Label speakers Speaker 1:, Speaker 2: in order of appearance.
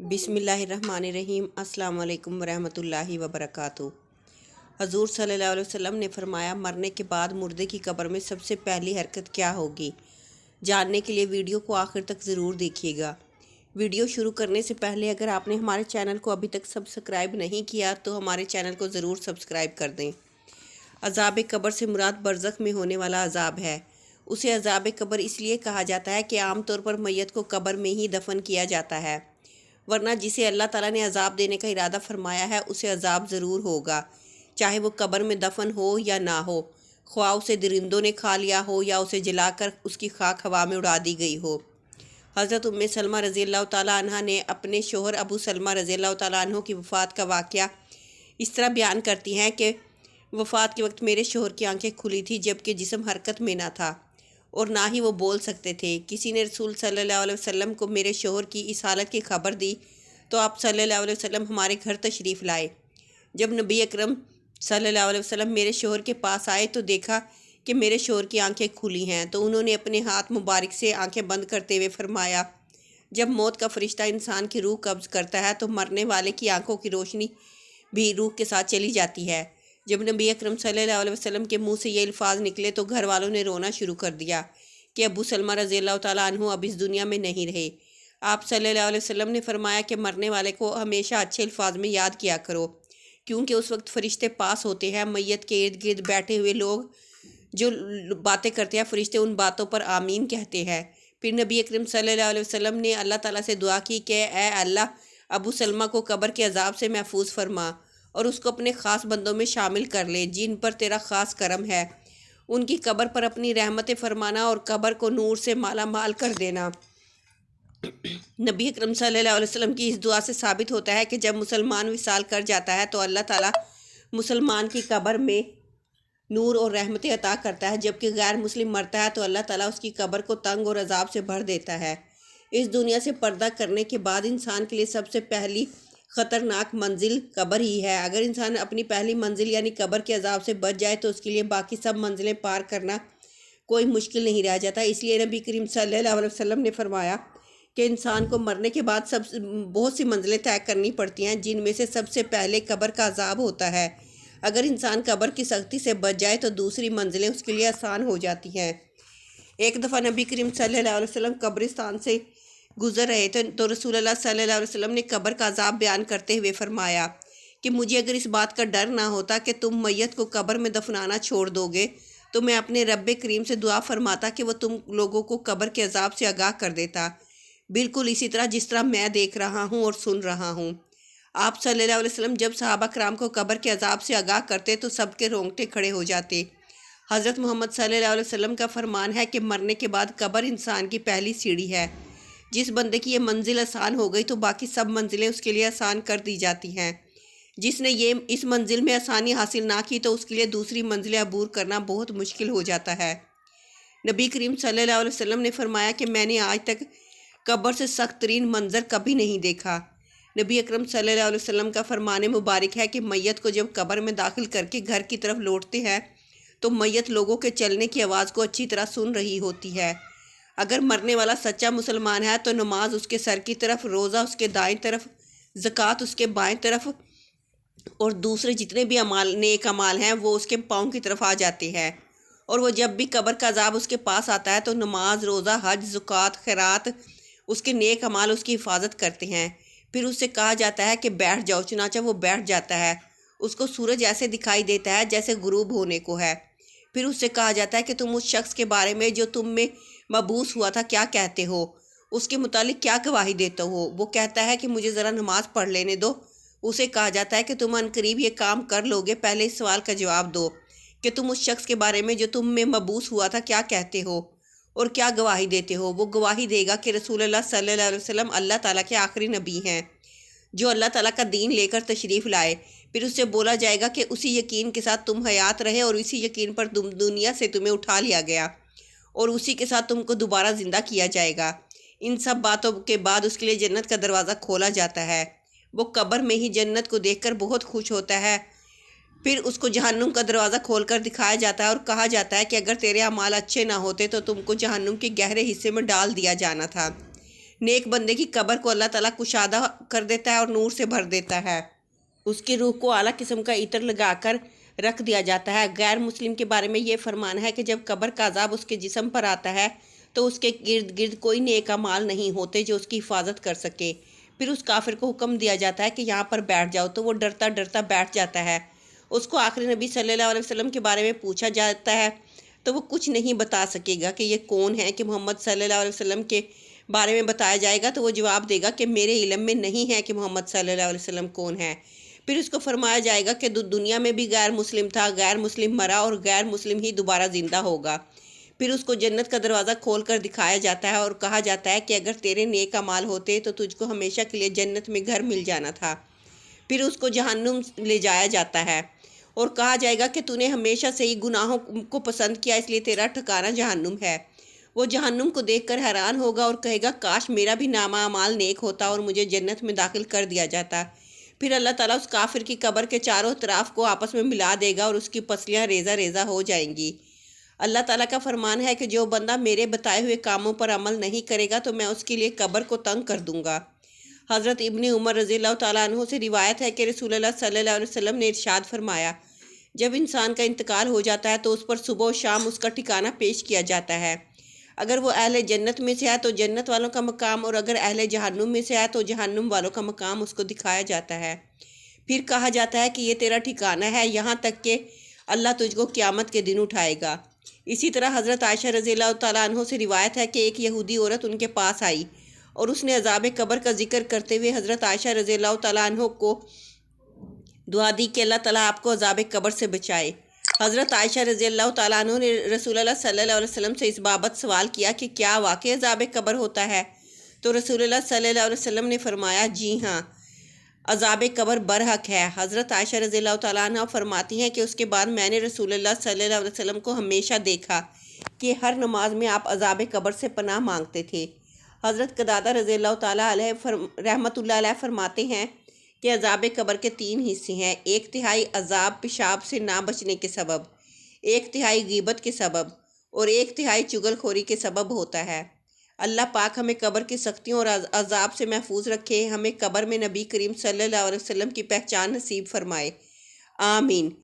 Speaker 1: بسم اللہ الرحمن الرحیم۔ السلام علیکم ورحمۃ اللہ وبرکاتہ۔ حضور صلی اللہ علیہ وسلم نے فرمایا، مرنے کے بعد مردے کی قبر میں سب سے پہلی حرکت کیا ہوگی؟ جاننے کے لیے ویڈیو کو آخر تک ضرور دیکھیے گا۔ ویڈیو شروع کرنے سے پہلے اگر آپ نے ہمارے چینل کو ابھی تک سبسکرائب نہیں کیا تو ہمارے چینل کو ضرور سبسکرائب کر دیں۔ عذاب قبر سے مراد برزخ میں ہونے والا عذاب ہے۔ اسے عذاب قبر اس لیے کہا جاتا ہے کہ عام طور پر میت کو قبر میں ہی دفن کیا جاتا ہے، ورنہ جسے اللہ تعالیٰ نے عذاب دینے کا ارادہ فرمایا ہے اسے عذاب ضرور ہوگا، چاہے وہ قبر میں دفن ہو یا نہ ہو، خواہ اسے درندوں نے کھا لیا ہو یا اسے جلا کر اس کی خاک ہوا میں اڑا دی گئی ہو۔ حضرت ام سلمہ رضی اللہ تعالیٰ عنہ نے اپنے شوہر ابو سلمہ رضی اللہ تعالیٰ عنہ کی وفات کا واقعہ اس طرح بیان کرتی ہیں کہ وفات کے وقت میرے شوہر کی آنکھیں کھلی تھی جبکہ جسم حرکت میں نہ تھا اور نہ ہی وہ بول سکتے تھے۔ کسی نے رسول صلی اللہ علیہ وسلم کو میرے شوہر کی اس حالت کی خبر دی تو آپ صلی اللہ علیہ وسلم ہمارے گھر تشریف لائے۔ جب نبی اکرم صلی اللہ علیہ وسلم میرے شوہر کے پاس آئے تو دیکھا کہ میرے شوہر کی آنکھیں کھلی ہیں، تو انہوں نے اپنے ہاتھ مبارک سے آنکھیں بند کرتے ہوئے فرمایا، جب موت کا فرشتہ انسان کی روح قبض کرتا ہے تو مرنے والے کی آنکھوں کی روشنی بھی روح کے ساتھ چلی جاتی ہے۔ جب نبی اکرم صلی اللہ علیہ وسلم کے منہ سے یہ الفاظ نکلے تو گھر والوں نے رونا شروع کر دیا کہ ابو سلمہ رضی اللہ تعالیٰ عنہ اب اس دنیا میں نہیں رہے۔ آپ صلی اللہ علیہ وسلم نے فرمایا کہ مرنے والے کو ہمیشہ اچھے الفاظ میں یاد کیا کرو، کیونکہ اس وقت فرشتے پاس ہوتے ہیں۔ میت کے ارد گرد بیٹھے ہوئے لوگ جو باتیں کرتے ہیں فرشتے ان باتوں پر آمین کہتے ہیں۔ پھر نبی اکرم صلی اللہ علیہ وسلم نے اللہ تعالیٰ سے دعا کی کہ اے اللہ، ابو سلمہ کو قبر کے عذاب سے محفوظ فرما اور اس کو اپنے خاص بندوں میں شامل کر لے جن پر تیرا خاص کرم ہے۔ ان کی قبر پر اپنی رحمتیں فرمانا اور قبر کو نور سے مالا مال کر دینا۔ نبی اکرم صلی اللہ علیہ وسلم کی اس دعا سے ثابت ہوتا ہے کہ جب مسلمان وصال کر جاتا ہے تو اللہ تعالیٰ مسلمان کی قبر میں نور اور رحمتیں عطا کرتا ہے، جبکہ غیر مسلم مرتا ہے تو اللہ تعالیٰ اس کی قبر کو تنگ اور عذاب سے بھر دیتا ہے۔ اس دنیا سے پردہ کرنے کے بعد انسان کے لیے سب سے پہلی خطرناک منزل قبر ہی ہے۔ اگر انسان اپنی پہلی منزل یعنی قبر کے عذاب سے بچ جائے تو اس کے لیے باقی سب منزلیں پار کرنا کوئی مشکل نہیں رہ جاتا۔ اس لیے نبی کریم صلی اللہ علیہ وسلم نے فرمایا کہ انسان کو مرنے کے بعد بہت سی منزلیں طے کرنی پڑتی ہیں، جن میں سے سب سے پہلے قبر کا عذاب ہوتا ہے۔ اگر انسان قبر کی سختی سے بچ جائے تو دوسری منزلیں اس کے لیے آسان ہو جاتی ہیں۔ ایک دفعہ نبی کریم صلی اللہ علیہ وسلم قبرستان سے گزر رہے تھے تو رسول اللہ صلی اللہ علیہ وسلم نے قبر کا عذاب بیان کرتے ہوئے فرمایا کہ مجھے اگر اس بات کا ڈر نہ ہوتا کہ تم میت کو قبر میں دفنانا چھوڑ دو گے تو میں اپنے رب کریم سے دعا فرماتا کہ وہ تم لوگوں کو قبر کے عذاب سے آگاہ کر دیتا، بالکل اسی طرح جس طرح میں دیکھ رہا ہوں اور سن رہا ہوں۔ آپ صلی اللہ علیہ وسلم جب صحابہ کرام کو قبر کے عذاب سے آگاہ کرتے تو سب کے رونگٹے کھڑے ہو جاتے۔ حضرت محمد صلی اللہ علیہ وسلم کا فرمان ہے کہ مرنے کے بعد قبر انسان کی پہلی سیڑھی ہے۔ جس بندے کی یہ منزل آسان ہو گئی تو باقی سب منزلیں اس کے لیے آسان کر دی جاتی ہیں۔ جس نے اس منزل میں آسانی حاصل نہ کی تو اس کے لیے دوسری منزلیں عبور کرنا بہت مشکل ہو جاتا ہے۔ نبی کریم صلی اللہ علیہ وسلم نے فرمایا کہ میں نے آج تک قبر سے سخت ترین منظر کبھی نہیں دیکھا۔ نبی اکرم صلی اللہ علیہ وسلم کا فرمان مبارک ہے کہ میت کو جب قبر میں داخل کر کے گھر کی طرف لوٹتے ہیں تو میت لوگوں کے چلنے کی آواز کو اچھی طرح سن رہی ہوتی ہے۔ اگر مرنے والا سچا مسلمان ہے تو نماز اس کے سر کی طرف، روزہ اس کے دائیں طرف، زکوٰۃ اس کے بائیں طرف اور دوسرے جتنے بھی نیک اعمال ہیں وہ اس کے پاؤں کی طرف آ جاتے ہیں۔ اور وہ جب بھی قبر کا عذاب اس کے پاس آتا ہے تو نماز، روزہ، حج، زکوٰۃ، خیرات، اس کے نیک اعمال اس کی حفاظت کرتے ہیں۔ پھر اس سے کہا جاتا ہے کہ بیٹھ جاؤ، چنانچہ وہ بیٹھ جاتا ہے۔ اس کو سورج ایسے دکھائی دیتا ہے جیسے غروب ہونے کو ہے۔ پھر اس سے کہا جاتا ہے کہ تم اس شخص کے بارے میں جو تم میں مبعوث ہوا تھا کیا کہتے ہو، اس کے متعلق کیا گواہی دیتے ہو؟ وہ کہتا ہے کہ مجھے ذرا نماز پڑھ لینے دو۔ اسے کہا جاتا ہے کہ تم عنقریب یہ کام کر لوگے، پہلے اس سوال کا جواب دو کہ تم اس شخص کے بارے میں جو تم میں مبعوث ہوا تھا کیا کہتے ہو اور کیا گواہی دیتے ہو؟ وہ گواہی دے گا کہ رسول اللہ صلی اللہ علیہ وسلم اللہ تعالیٰ کے آخری نبی ہیں جو اللہ تعالیٰ کا دین لے کر تشریف لائے۔ پھر اس سے بولا جائے گا کہ اسی یقین کے ساتھ تم حیات رہے اور اسی یقین پر دنیا سے تمہیں اٹھا لیا گیا اور اسی کے ساتھ تم کو دوبارہ زندہ کیا جائے گا۔ ان سب باتوں کے بعد اس کے لیے جنت کا دروازہ کھولا جاتا ہے۔ وہ قبر میں ہی جنت کو دیکھ کر بہت خوش ہوتا ہے۔ پھر اس کو جہنم کا دروازہ کھول کر دکھایا جاتا ہے اور کہا جاتا ہے کہ اگر تیرے اعمال اچھے نہ ہوتے تو تم کو جہنم کے گہرے حصے میں ڈال دیا جانا تھا۔ نیک بندے کی قبر کو اللہ تعالیٰ کشادہ کر دیتا ہے اور نور سے بھر دیتا ہے، اس کی روح کو اعلیٰ قسم کا عطر لگا کر رکھ دیا جاتا ہے۔ غیر مسلم کے بارے میں یہ فرمان ہے کہ جب قبر کا عذاب اس کے جسم پر آتا ہے تو اس کے گرد گرد کوئی نیک اعمال نہیں ہوتے جو اس کی حفاظت کر سکے۔ پھر اس کافر کو حکم دیا جاتا ہے کہ یہاں پر بیٹھ جاؤ، تو وہ ڈرتا ڈرتا بیٹھ جاتا ہے۔ اس کو آخری نبی صلی اللہ علیہ وسلم کے بارے میں پوچھا جاتا ہے تو وہ کچھ نہیں بتا سکے گا کہ یہ کون ہے۔ کہ محمد صلی اللہ علیہ وسلم کے بارے میں بتایا جائے گا تو وہ جواب دے گا کہ میرے علم میں نہیں ہے کہ محمد صلی اللہ علیہ وسلم کون ہے۔ پھر اس کو فرمایا جائے گا کہ دنیا میں بھی غیر مسلم تھا، غیر مسلم مرا اور غیر مسلم ہی دوبارہ زندہ ہوگا۔ پھر اس کو جنت کا دروازہ کھول کر دکھایا جاتا ہے اور کہا جاتا ہے کہ اگر تیرے نیک اعمال ہوتے تو تجھ کو ہمیشہ کے لیے جنت میں گھر مل جانا تھا۔ پھر اس کو جہنم لے جایا جاتا ہے اور کہا جائے گا کہ تو نے ہمیشہ سے ہی گناہوں کو پسند کیا، اس لیے تیرا ٹھکانہ جہنم ہے۔ وہ جہنم کو دیکھ کر حیران ہوگا اور کہے گا کاش میرا بھی نامہ اعمال نیک ہوتا اور مجھے جنت میں داخل کر دیا جاتا۔ پھر اللہ تعالیٰ اس کافر کی قبر کے چاروں اطراف کو آپس میں ملا دے گا اور اس کی پسلیاں ریزہ ریزہ ہو جائیں گی۔ اللہ تعالیٰ کا فرمان ہے کہ جو بندہ میرے بتائے ہوئے کاموں پر عمل نہیں کرے گا تو میں اس کے لیے قبر کو تنگ کر دوں گا۔ حضرت ابن عمر رضی اللہ تعالیٰ عنہ سے روایت ہے کہ رسول اللہ صلی اللہ علیہ وسلم نے ارشاد فرمایا، جب انسان کا انتقال ہو جاتا ہے تو اس پر صبح و شام اس کا ٹھکانہ پیش کیا جاتا ہے۔ اگر وہ اہل جنت میں سے ہے تو جنت والوں کا مقام، اور اگر اہل جہنم میں سے ہے تو جہنم والوں کا مقام اس کو دکھایا جاتا ہے۔ پھر کہا جاتا ہے کہ یہ تیرا ٹھکانہ ہے یہاں تک کہ اللہ تجھ کو قیامت کے دن اٹھائے گا۔ اسی طرح حضرت عائشہ رضی اللہ تعالیٰ عنہ سے روایت ہے کہ ایک یہودی عورت ان کے پاس آئی اور اس نے عذاب قبر کا ذکر کرتے ہوئے حضرت عائشہ رضی اللہ تعالیٰ عنہ کو دعا دی کہ اللہ تعالیٰ آپ کو عذاب قبر سے بچائے۔ حضرت عائشہ رضی اللہ تعالیٰ عنہ نے رسول اللہ صلی اللہ علیہ وسلم سے اس بابت سوال کیا کہ کیا واقعی عذاب قبر ہوتا ہے؟ تو رسول اللہ صلی اللہ علیہ وسلم نے فرمایا جی ہاں، عذاب قبر برحق ہے۔ حضرت عائشہ رضی اللہ تعالیٰ عنہ فرماتی ہیں کہ اس کے بعد میں نے رسول اللہ صلی اللہ علیہ وسلم کو ہمیشہ دیکھا کہ ہر نماز میں آپ عذاب قبر سے پناہ مانگتے تھے۔ حضرت قتادہ رضی اللہ تعالیٰ علیہ رحمۃ اللہ علیہ فرماتے ہیں کہ عذاب قبر کے 3 حصے ہیں۔ 1/3 عذاب پیشاب سے نہ بچنے کے سبب، 1/3 غیبت کے سبب اور 1/3 چغل خوری کے سبب ہوتا ہے۔ اللہ پاک ہمیں قبر کی سختیوں اور عذاب سے محفوظ رکھے، ہمیں قبر میں نبی کریم صلی اللہ علیہ وسلم کی پہچان نصیب فرمائے، آمین۔